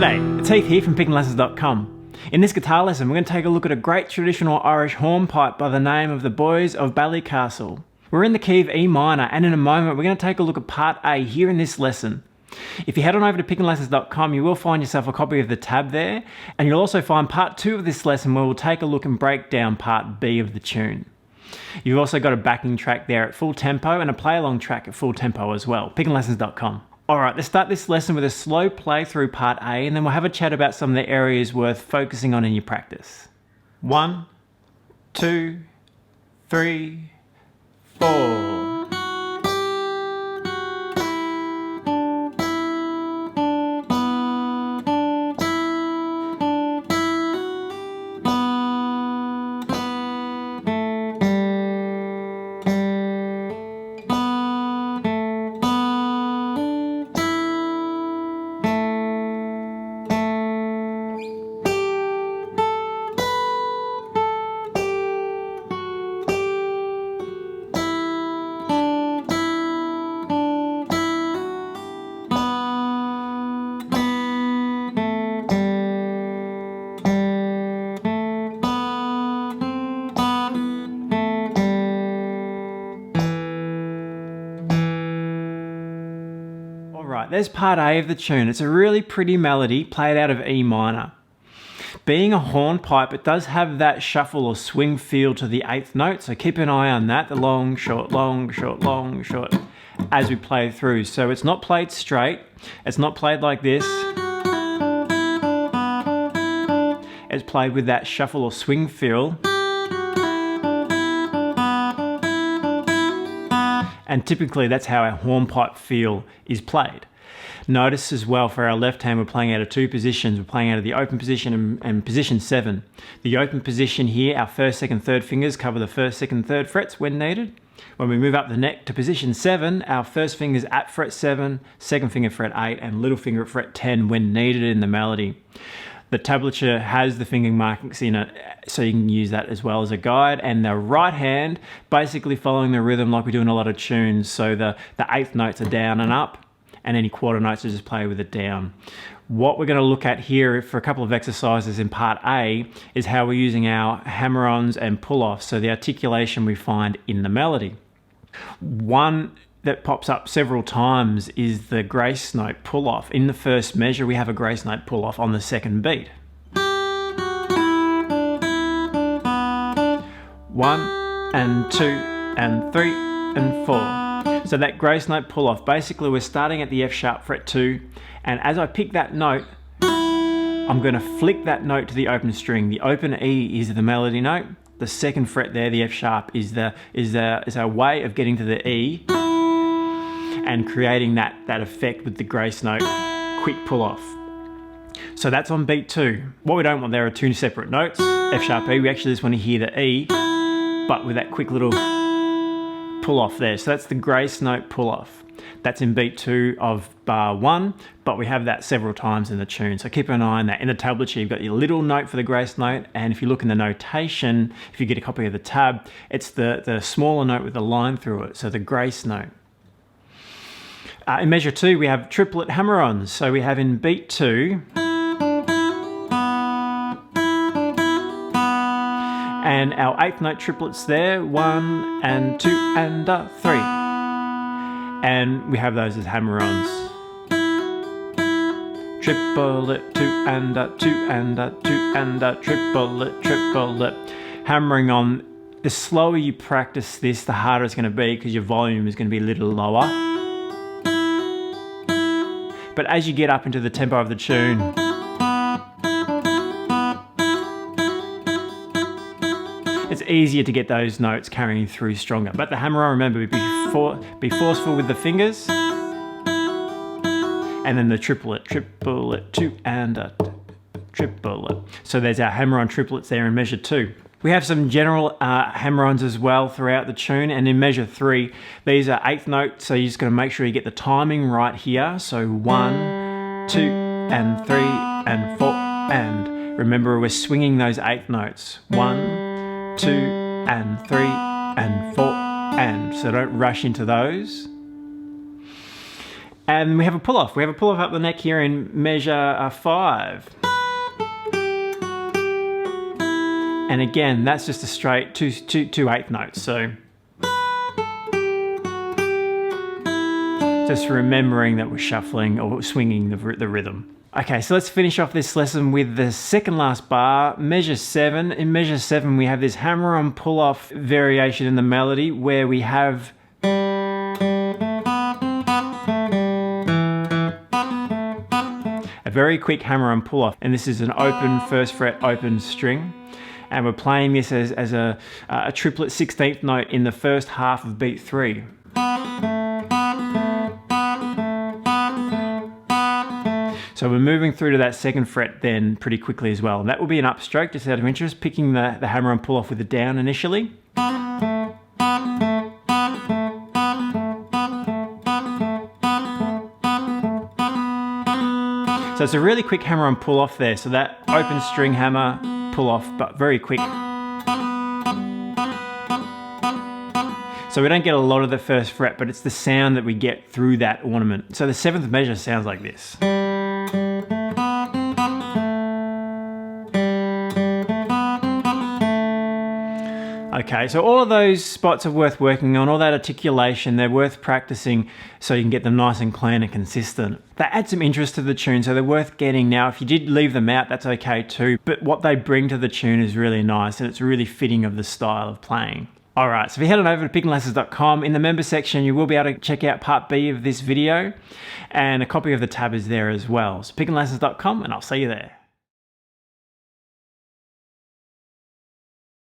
G'day, it's Heath here from pickinglessons.com. In this guitar lesson, we're going to take a look at a great traditional Irish hornpipe by the name of the Boys of Ballycastle. We're in the key of E minor, and in a moment we're going to take a look at part A here in this lesson. If you head on over to pickinglessons.com, you will find yourself a copy of the tab there, and you'll also find part 2 of this lesson where we'll take a look and break down part B of the tune. You've also got a backing track there at full tempo and a play-along track at full tempo as well, pickinglessons.com. Alright, let's start this lesson with a slow play through part A, and then we'll have a chat about some of the areas worth focusing on in your practice. 1, 2, 3, 4. Alright, there's part A of the tune. It's a really pretty melody played out of E minor. Being a hornpipe, it does have that shuffle or swing feel to the 8th note, so keep an eye on that, the long, short, long, short, long, short, as we play through. So it's not played straight, it's not played like this. It's played with that shuffle or swing feel. And typically that's how our hornpipe feel is played. Notice as well for our left hand we're playing out of 2 positions. We're playing out of the open position and position 7. The open position here, our 1st, 2nd, 3rd fingers cover the 1st, 2nd, 3rd frets when needed. When we move up the neck to position 7, our 1st finger's at fret 7, 2nd finger fret 8, and little finger at fret 10 when needed in the melody. The tablature has the finger markings in it, so you can use that as well as a guide. And the right hand, basically following the rhythm like we do in a lot of tunes. So the 8th notes are down and up, and any quarter notes are just play with it down. What we're going to look at here for a couple of exercises in part A is how we're using our hammer-ons and pull-offs, so the articulation we find in the melody. One that pops up several times is the Gracenote Pull Off. In the first measure, we have a Gracenote Pull Off on the 2nd beat. 1 and 2 and 3 and 4. So that Gracenote Pull Off, basically we're starting at the F sharp fret 2, and as I pick that note, I'm going to flick that note to the open string. The open E is the melody note. The 2nd fret there, the F sharp, is our way of getting to the E and creating that effect with the Gracenote quick pull off. So that's on beat 2. What we don't want there are 2 separate notes, F sharp E. We actually just want to hear the E, but with that quick little pull off there. So that's the Gracenote pull off. That's in beat 2 of bar 1, but we have that several times in the tune. So keep an eye on that. In the tablature, you've got your little note for the grace note, and if you look in the notation, if you get a copy of the tab, it's the smaller note with the line through it, so the grace note. In measure 2, we have triplet hammer-ons. So we have in beat 2, and our 8th note triplets there, 1 and 2 and 3. And we have those as hammer-ons. Triplet, 2 and 2 and 2 and triplet, triplet. Hammering on. The slower you practice this, the harder it's going to be because your volume is going to be a little lower. But as you get up into the tempo of the tune, it's easier to get those notes carrying through stronger. But the hammer-on, remember, be forceful with the fingers. And then the triplet, 2 and triplet. So there's our hammer-on triplets there in measure 2. We have some general hammer-ons as well throughout the tune, and in measure 3, these are 8th notes, so you're just going to make sure you get the timing right here. So 1, 2, and 3, and 4, and remember we're swinging those 8th notes. 1, 2, and 3, and 4, and. So don't rush into those. And we have a pull off. We have a pull off up the neck here in measure 5. And again, that's just a straight 2/8 notes. So just remembering that we're shuffling or swinging the rhythm. Okay, so let's finish off this lesson with the second last bar, measure 7. In measure 7, we have this hammer-on pull-off variation in the melody where we have a very quick hammer-on pull-off, and this is an open first fret open string, and we're playing this as a triplet 16th note in the first half of beat 3. So we're moving through to that second fret then pretty quickly as well. And that will be an upstroke, just out of interest, picking the hammer and pull off with the down initially. So it's a really quick hammer and pull off there. So that open string hammer, pull off, but very quick. So we don't get a lot of the first fret, but it's the sound that we get through that ornament. So the 7th measure sounds like this. Okay, so all of those spots are worth working on, all that articulation, they're worth practicing so you can get them nice and clean and consistent. They add some interest to the tune, so they're worth getting. Now, if you did leave them out, that's okay too, but what they bring to the tune is really nice and it's really fitting of the style of playing. Alright, so if you head on over to pickinglessons.com, in the member section you will be able to check out part B of this video, and a copy of the tab is there as well. So pickinglessons.com, and I'll see you there.